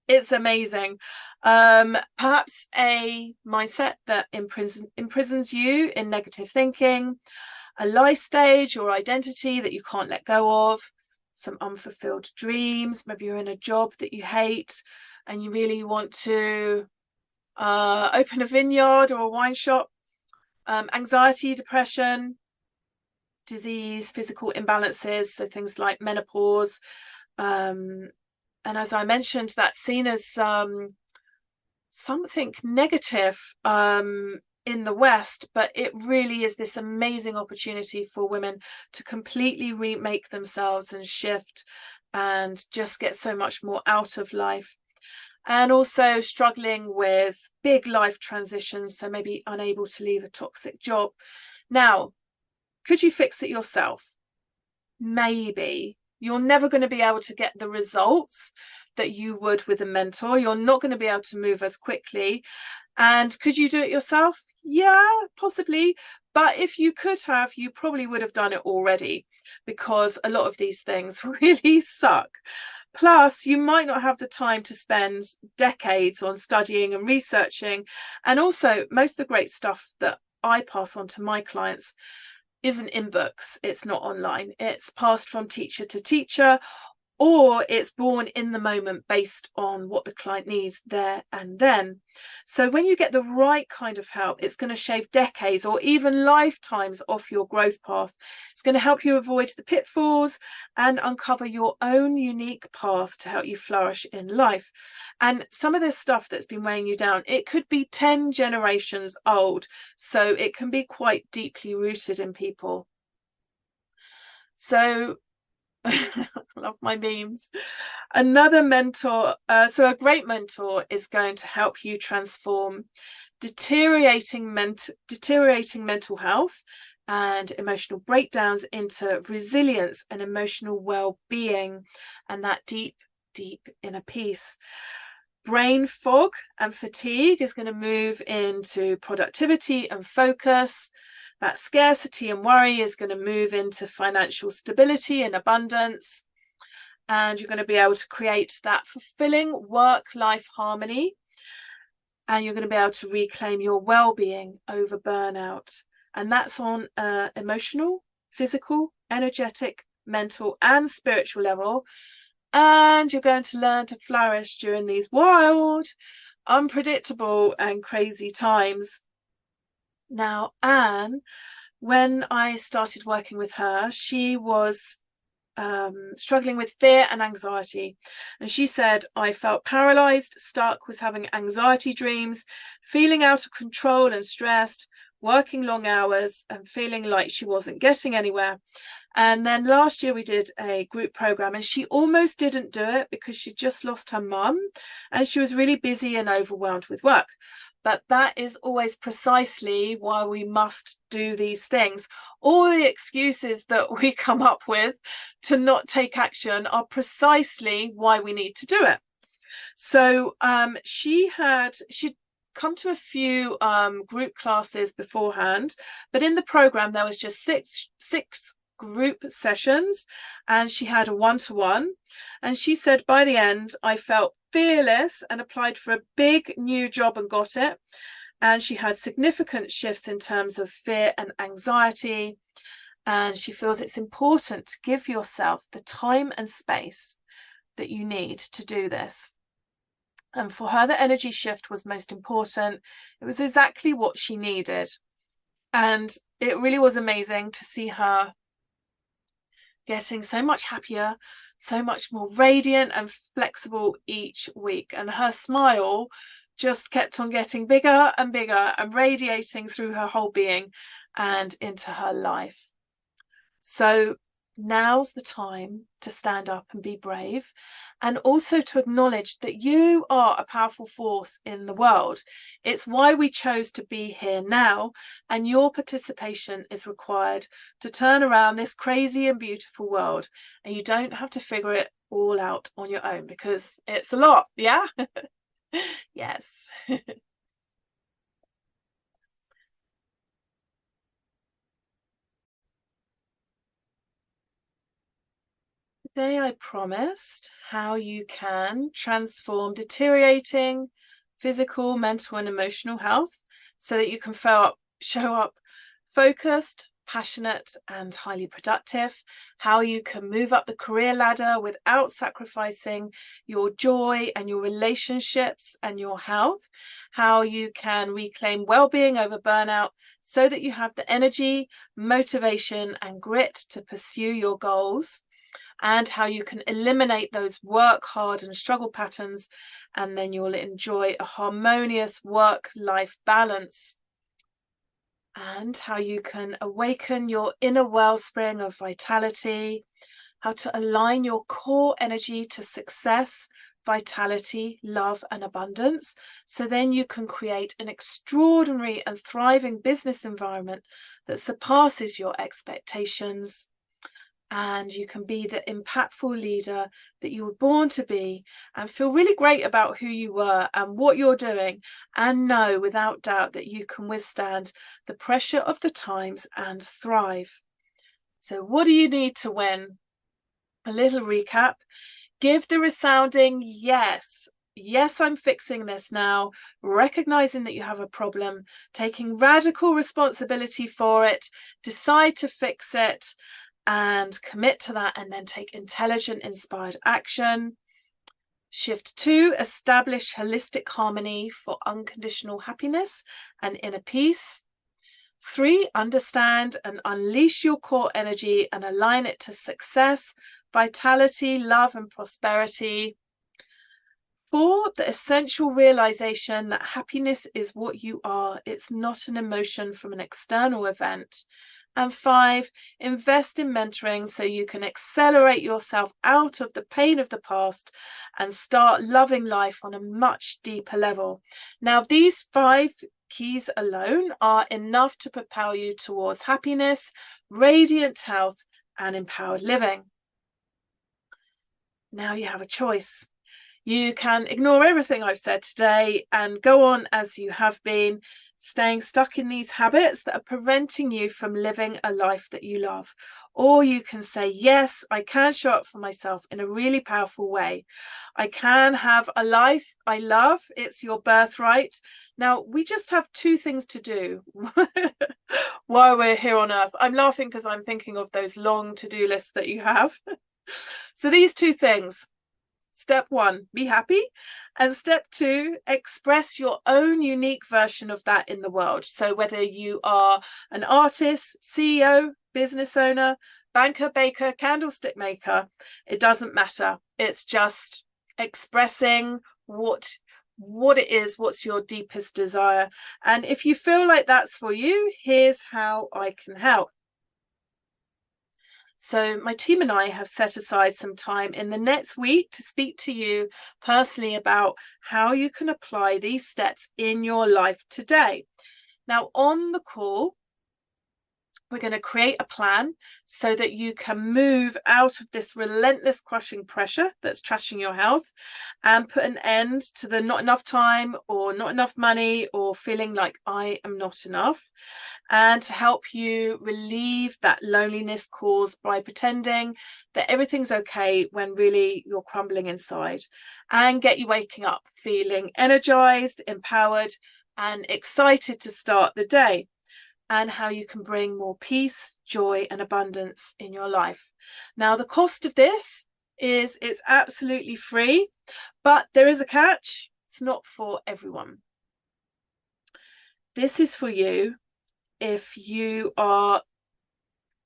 it's amazing. Perhaps a mindset that imprisons you in negative thinking, a life stage or identity that you can't let go of, some unfulfilled dreams. Maybe you're in a job that you hate and you really want to open a vineyard or a wine shop, anxiety, depression, disease, physical imbalances, so things like menopause, and as I mentioned, that's seen as something negative in the West, but it really is this amazing opportunity for women to completely remake themselves and shift and just get so much more out of life. And also struggling with big life transitions, so maybe unable to leave a toxic job. Now, could you fix it yourself? Maybe. You're never going to be able to get the results that you would with a mentor. You're not going to be able to move as quickly. And could you do it yourself? Yeah, possibly. But if you could have, you probably would have done it already, because a lot of these things really suck. Plus, you might not have the time to spend decades on studying and researching. And also, most of the great stuff that I pass on to my clients isn't in books, it's not online, it's passed from teacher to teacher, or it's born in the moment based on what the client needs there and then. So when you get the right kind of help, it's going to shave decades or even lifetimes off your growth path. It's going to help you avoid the pitfalls and uncover your own unique path to help you flourish in life. And some of this stuff that's been weighing you down, it could be 10 generations old, so it can be quite deeply rooted in people. So I love my memes. Another mentor, so a great mentor is going to help you transform deteriorating mental health and emotional breakdowns into resilience and emotional well-being, and that deep inner peace. Brain fog and fatigue is going to move into productivity and focus. That scarcity and worry is going to move into financial stability and abundance. And you're going to be able to create that fulfilling work-life harmony. And you're going to be able to reclaim your well-being over burnout. And that's on an emotional, physical, energetic, mental, and spiritual level. And you're going to learn to flourish during these wild, unpredictable, and crazy times. Now, Anne, when I started working with her, she was struggling with fear and anxiety. And she said, I felt paralyzed, stuck, was having anxiety dreams, feeling out of control and stressed, working long hours and feeling like she wasn't getting anywhere. And then last year we did a group program, and she almost didn't do it because she just lost her mum and she was really busy and overwhelmed with work. But that is always precisely why we must do these things. All the excuses that we come up with to not take action are precisely why we need to do it. So she'd come to a few group classes beforehand, but in the program there was just six group sessions, and she had a one-to-one. And she said by the end, I felt fearless and applied for a big new job and got it. And she had significant shifts in terms of fear and anxiety. And she feels it's important to give yourself the time and space that you need to do this. And for her, the energy shift was most important. It was exactly what she needed. And it really was amazing to see her getting so much happier, so much more radiant and flexible each week. And her smile just kept on getting bigger and bigger and radiating through her whole being and into her life. So now's the time to stand up and be brave, and also to acknowledge that you are a powerful force in the world. It's why we chose to be here now, and your participation is required to turn around this crazy and beautiful world. And you don't have to figure it all out on your own, because it's a lot, yeah? Yes. Today I promised how you can transform deteriorating physical, mental and emotional health so that you can show up focused, passionate and highly productive, how you can move up the career ladder without sacrificing your joy and your relationships and your health, how you can reclaim well-being over burnout so that you have the energy, motivation and grit to pursue your goals, and how you can eliminate those work hard and struggle patterns, and then you'll enjoy a harmonious work-life balance. And how you can awaken your inner wellspring of vitality, how to align your core energy to success, vitality, love and abundance, so then you can create an extraordinary and thriving business environment that surpasses your expectations. And you can be the impactful leader that you were born to be, and feel really great about who you were and what you're doing, and know without doubt that you can withstand the pressure of the times and thrive. So what do you need to win? A little recap. Give the resounding yes. Yes, I'm fixing this now, recognizing that you have a problem, taking radical responsibility for it, decide to fix it, and commit to that, and then take intelligent, inspired action. Shift 2, establish holistic harmony for unconditional happiness and inner peace. 3, understand and unleash your core energy and align it to success, vitality, love and prosperity. 4, the essential realization that happiness is what you are. It's not an emotion from an external event. And 5, invest in mentoring so you can accelerate yourself out of the pain of the past and start loving life on a much deeper level. Now, these 5 keys alone are enough to propel you towards happiness, radiant health, and empowered living. Now you have a choice. You can ignore everything I've said today and go on as you have been, staying stuck in these habits that are preventing you from living a life that you love. Or you can say, yes, I can show up for myself in a really powerful way. I can have a life I love. It's your birthright. Now, we just have 2 things to do while we're here on earth. I'm laughing because I'm thinking of those long to-do lists that you have. So these 2 things. Step 1, be happy. And step 2, express your own unique version of that in the world. So whether you are an artist, CEO, business owner, banker, baker, candlestick maker, it doesn't matter. It's just expressing what it is, what's your deepest desire. And if you feel like that's for you, here's how I can help. So my team and I have set aside some time in the next week to speak to you personally about how you can apply these steps in your life today. Now, on the call, We're going to create a plan so that you can move out of this relentless crushing pressure that's trashing your health and put an end to the not enough time or not enough money or feeling like I am not enough, and to help you relieve that loneliness caused by pretending that everything's okay when really you're crumbling inside, and get you waking up feeling energized, empowered, and excited to start the day, and how you can bring more peace, joy, and abundance in your life. Now, the cost of this is it's absolutely free, but there is a catch. It's not for everyone. This is for you if you are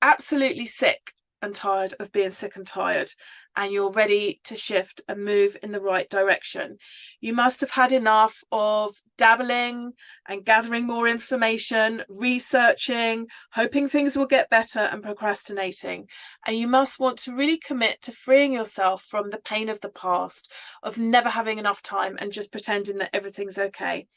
absolutely sick and tired of being sick and tired, and you're ready to shift and move in the right direction. You must have had enough of dabbling and gathering more information, researching, hoping things will get better, and procrastinating. And you must want to really commit to freeing yourself from the pain of the past, of never having enough time and just pretending that everything's okay.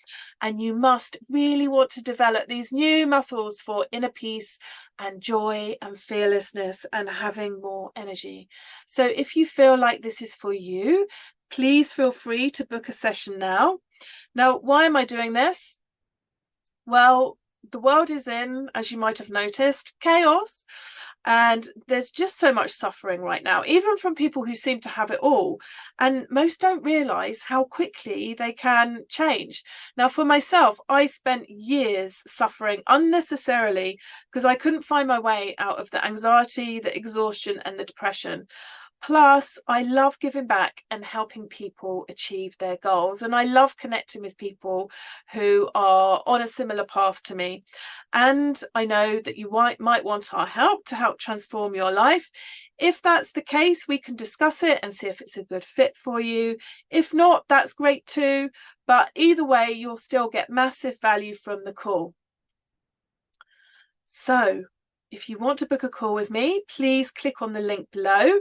And you must really want to develop these new muscles for inner peace and joy and fearlessness and having more energy. So if you feel like this is for you, please feel free to book a session now. Now, why am I doing this? Well, the world is in, as you might have noticed, chaos, and there's just so much suffering right now, even from people who seem to have it all, and most don't realize how quickly they can change. Now, for myself, I spent years suffering unnecessarily because I couldn't find my way out of the anxiety, the exhaustion, and the depression. Plus, I love giving back and helping people achieve their goals. And I love connecting with people who are on a similar path to me. And I know that you might want our help to help transform your life. If that's the case, we can discuss it and see if it's a good fit for you. If not, that's great too. But either way, you'll still get massive value from the call. So if you want to book a call with me, please click on the link below.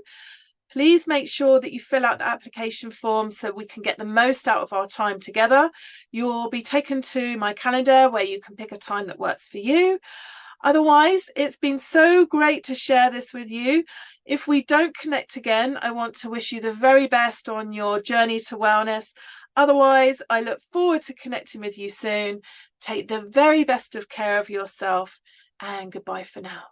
Please make sure that you fill out the application form so we can get the most out of our time together. You'll be taken to my calendar where you can pick a time that works for you. Otherwise, it's been so great to share this with you. If we don't connect again, I want to wish you the very best on your journey to wellness. Otherwise, I look forward to connecting with you soon. Take the very best of care of yourself, and goodbye for now.